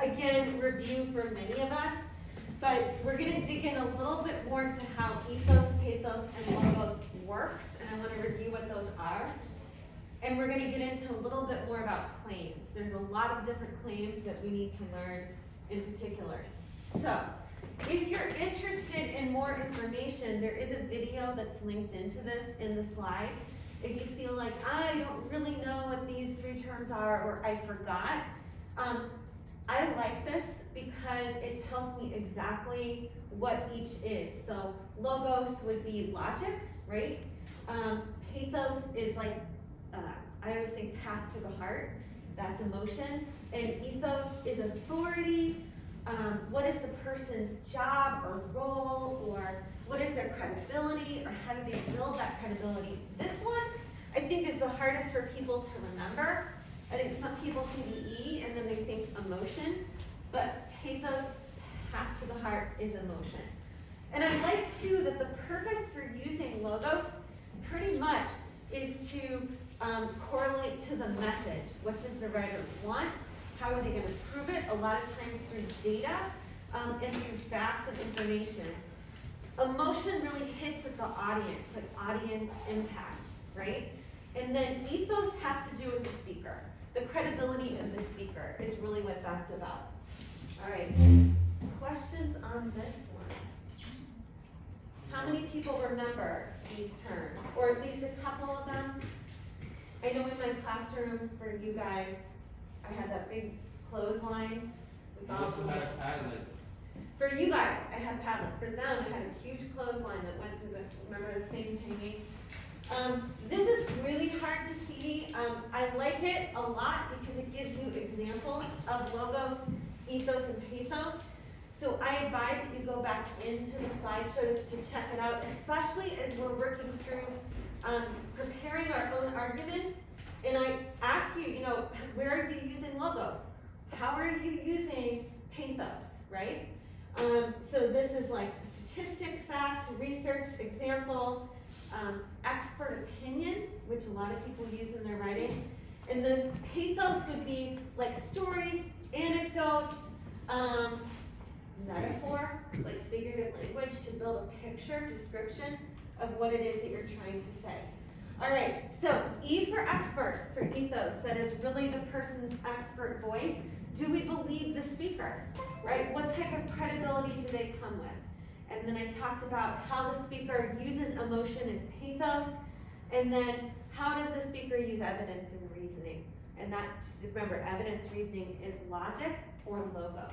again, review for many of us, but we're going to dig in a little bit more into how ethos, pathos, and logos works, and I want to review what those are. And we're going to get into a little bit more about claims. There's a lot of different claims that we need to learn in particular. So, if you're interested in more information, there is a video that's linked into this in the slide. If you feel like, I don't really know what these three terms are, or I forgot, I like this because it tells me exactly what each is. So logos would be logic, right? Pathos is like, I always think path to the heart, that's emotion. And ethos is authority. What is the person's job or role, or what is their credibility, or how do they build that credibility? This one, I think, is the hardest for people to remember. I think some people see the E and then they think emotion, but pathos, path to the heart, is emotion. And I like too that the purpose for using logos pretty much is to correlate to the message. What does the writer want? How are they going to prove it? A lot of times through data and through facts and information. Emotion really hits at the audience, like audience impact, right? And then ethos has to do with the speaker. The credibility of the speaker is really what that's about. All right, questions on this one? How many people remember these terms, or at least a couple of them? I know in my classroom for you guys, I had that big clothesline. You also had a Padlet. For you guys, I had Padlet. For them, I had a huge clothesline that went through the, remember the things hanging? This is really hard to see. I like it a lot because it gives you examples of logos, ethos, and pathos. So I advise that you go back into the slideshow to check it out, especially as we're working through preparing our own arguments. And I ask you, where are you using logos? How are you using pathos, right? So this is like statistic, fact, research, example, expert opinion, which a lot of people use in their writing. And then pathos would be like stories, anecdotes, metaphor, like figurative language to build a picture, description of what it is that you're trying to say. All right, so E for expert, for ethos, that is really the person's expert voice. Do we believe the speaker, right? What type of credibility do they come with? And then I talked about how the speaker uses emotion as pathos, and then how does the speaker use evidence and reasoning? And that, just remember, evidence reasoning is logic or logos.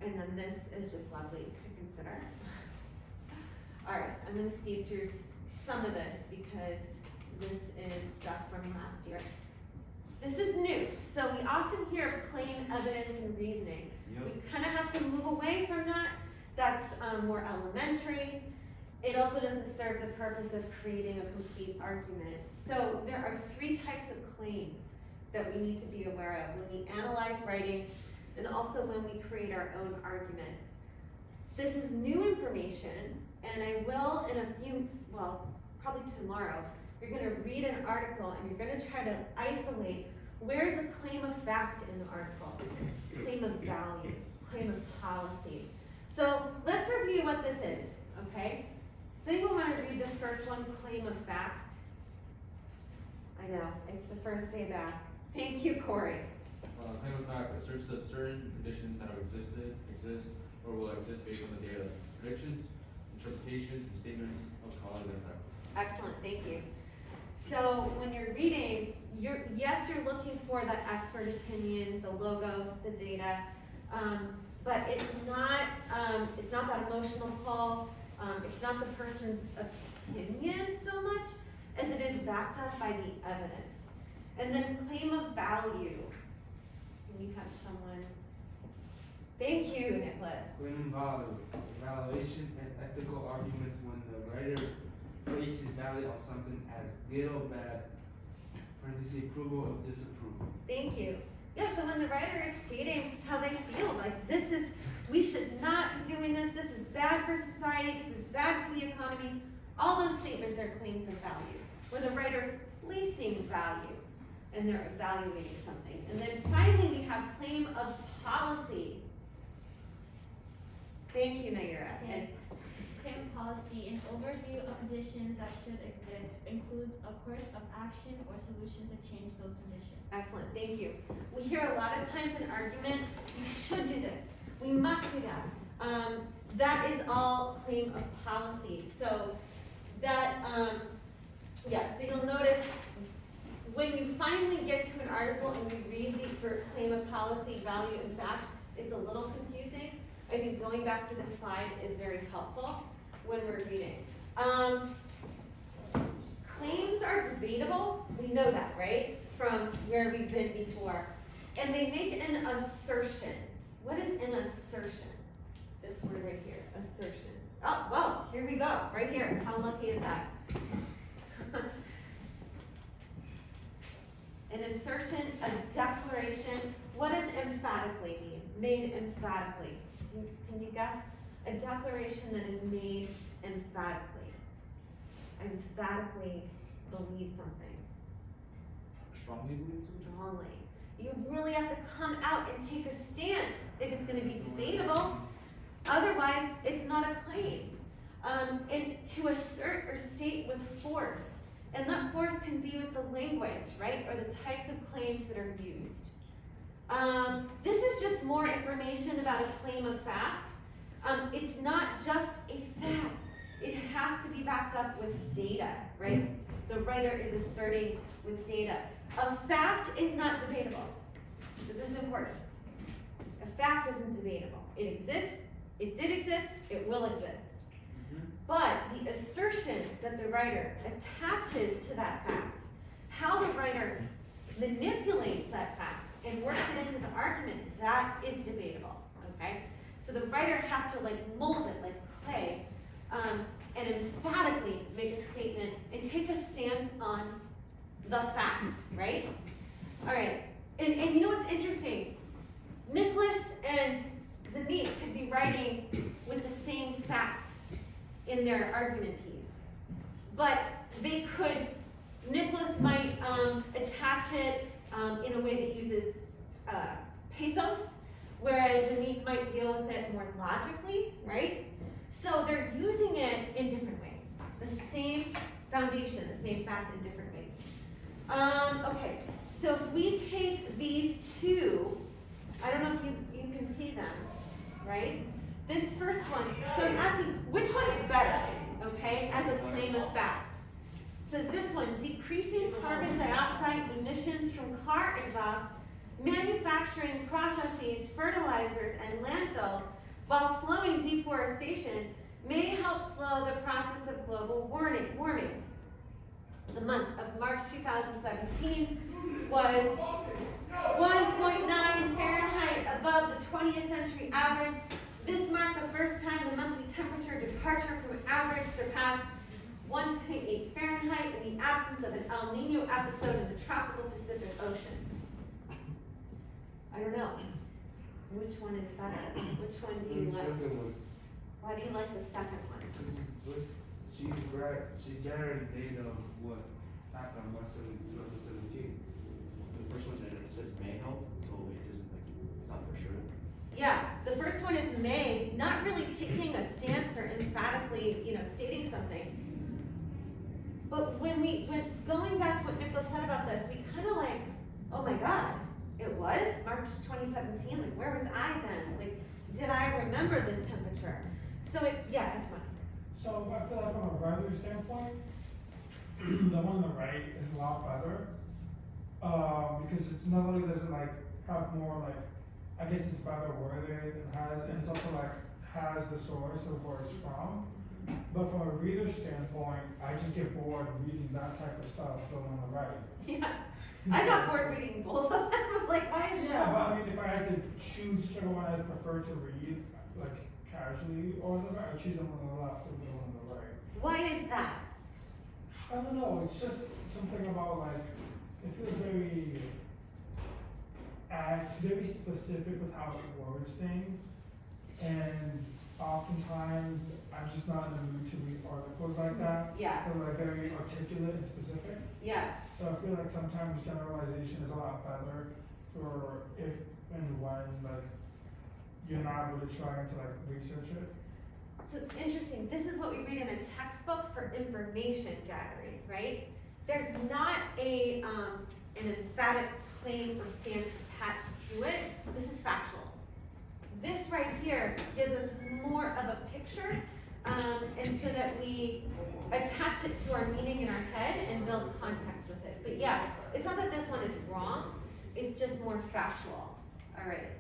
And then this is just lovely to consider. All right, I'm going to speed through some of this because this is stuff from last year. This is new. So we often hear claim, evidence, and reasoning. Yep. We kind of have to move away from that. That's more elementary. It also doesn't serve the purpose of creating a complete argument. So there are three types of claims that we need to be aware of when we analyze writing and also when we create our own arguments. This is new information, and I will in a few, well, probably tomorrow, you're going to read an article and you're going to try to isolate where's a claim of fact in the article, claim of value, claim of policy. So let's review what this is, okay? Does anyone want to read this first one, claim of fact? I know, it's the first day back. Thank you, Corey. Claim of fact asserts that certain conditions that have existed, exist, or will exist based on the data, predictions, interpretations, and statements of cause and effect. Excellent, thank you. So when you're reading, yes, you're looking for that expert opinion, the logos, the data, but it's not that emotional pull. It's not the person's opinion so much as it is backed up by the evidence. And then claim of value. We have someone. Thank you, Nicholas. Claim of value. Evaluation and ethical arguments when the writer places value on something as good or bad, parentheses, approval or disapproval. Thank you. Yeah, so when the writer is stating how they feel, like this is, we should not be doing this is bad for society, this is bad for the economy, all those statements are claims of value, where the writer's placing value and they're evaluating something. And then finally we have claim claim of policy. Thank you, Nayara. Okay. Claim policy, an overview of conditions that should exist, includes a course of action or solution to change those conditions. Excellent, thank you. We hear a lot of times in argument, you should do this, we must do that. That is all claim of policy. So that, yeah, so you'll notice when you finally get to an article and we read the for claim of policy, value, and fact, it's a little confusing. I think going back to this slide is very helpful when we're reading. Claims are debatable, we know that, right? From where we've been before. And they make an assertion. What is an assertion? This word right here, assertion. Oh, well, here we go, right here. How lucky is that? An assertion, a declaration. What does emphatically mean? Made emphatically. Can you guess? A declaration that is made emphatically. I emphatically believe something. Strongly believe something? Strongly. You really have to come out and take a stance if it's going to be debatable. Otherwise, it's not a claim. And to assert or state with force. And that force can be with the language, right? Or the types of claims that are used. This is just more information about a claim of fact. It's not just a fact. It has to be backed up with data, right? The writer is asserting with data. A fact is not debatable. This is important. A fact isn't debatable. It exists, it did exist, it will exist. But the assertion that the writer attaches to that fact, how the writer manipulates that fact and works it into the argument, that is debatable, okay? So the writer has to like mold it like clay and emphatically make a statement and take a stance on the fact, right? All right, and you know what's interesting? Nicholas and Zamit could be writing with the same fact in their argument piece. But they could, Nicholas might attach it in a way that uses pathos, whereas Zamit might deal with it more logically, right? So they're using it in different ways. The same foundation, the same fact in different ways. Okay, so if we take these two, I don't know if you can see them, right? This first one, so I'm asking, which one's better, okay, as a claim of fact? So this one, decreasing carbon dioxide emissions from car exhaust, manufacturing processes, fertilizers, and landfills, while slowing deforestation, may help slow the process of global warming. The month of March 2017 was 1.9 Fahrenheit above the 20th century average. This marked the first time the monthly temperature departure from average surpassed 1.8 Fahrenheit in the absence of an El Nino episode in the tropical Pacific Ocean. I don't know. Which one is better? Which one do you like? Why do you like the second one? She's gathering data of what happened on 2017. The first one that it says may help, so it doesn't like it's not for sure. Yeah, the first one is may, not really taking a stance or emphatically, stating something. But when going back to what Nicholas said about this, we kind of like, oh my God, it was March 2017. Like, where was I then? Like, did I remember this temperature? So it's that's fine. So I feel like from a writer standpoint, the one on the right is a lot better because not only does it like have more like, I guess it's better worded and it's also like has the source of where it's from. But from a reader standpoint, I just get bored reading that type of stuff going on the right. Yeah, I got bored reading both of them. I was like, why is but I mean, if I had to choose whichever one I prefer to read, like casually or on the right, I choose the one on the left or the one on the right. Why is that? I don't know. It's just something about like it feels very. It's very specific with how it words things, and oftentimes I'm just not in the mood to read articles like that. Yeah. They're like very articulate and specific. Yeah. So I feel like sometimes generalization is a lot better for if an and when like you're not really trying to like research it? So it's interesting. This is what we read in a textbook for information gathering, right? There's not an emphatic claim or stance attached to it. This is factual. This right here gives us more of a picture, and so that we attach it to our meaning in our head and build context with it. But yeah, it's not that this one is wrong, it's just more factual. All right.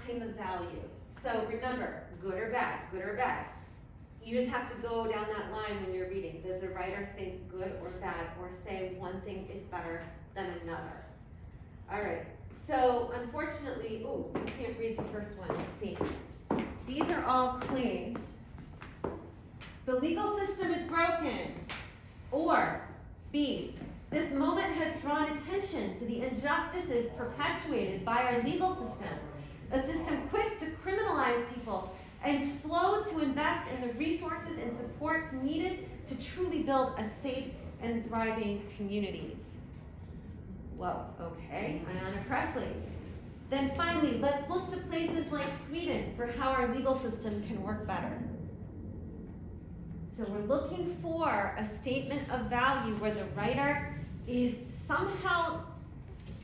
Claim of value. So remember, good or bad, good or bad. You just have to go down that line when you're reading. Does the writer think good or bad, or say one thing is better than another? All right. So unfortunately, oh, I can't read the first one. Let's see. These are all claims. The legal system is broken. Or B, this moment has drawn attention to the injustices perpetuated by our legal system, a system quick to criminalize people and slow to invest in the resources and supports needed to truly build a safe and thriving communities. Whoa, okay, Ayanna Pressley. Then finally, let's look to places like Sweden for how our legal system can work better. So we're looking for a statement of value where the writer is somehow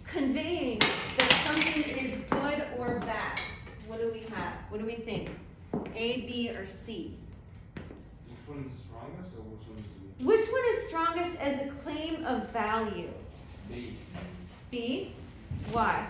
conveying that something is good or bad. What do we have? What do we think? A, B, or C? Which one is the strongest, or which one is the weakest? Which one is strongest as a claim of value? B. B? Why?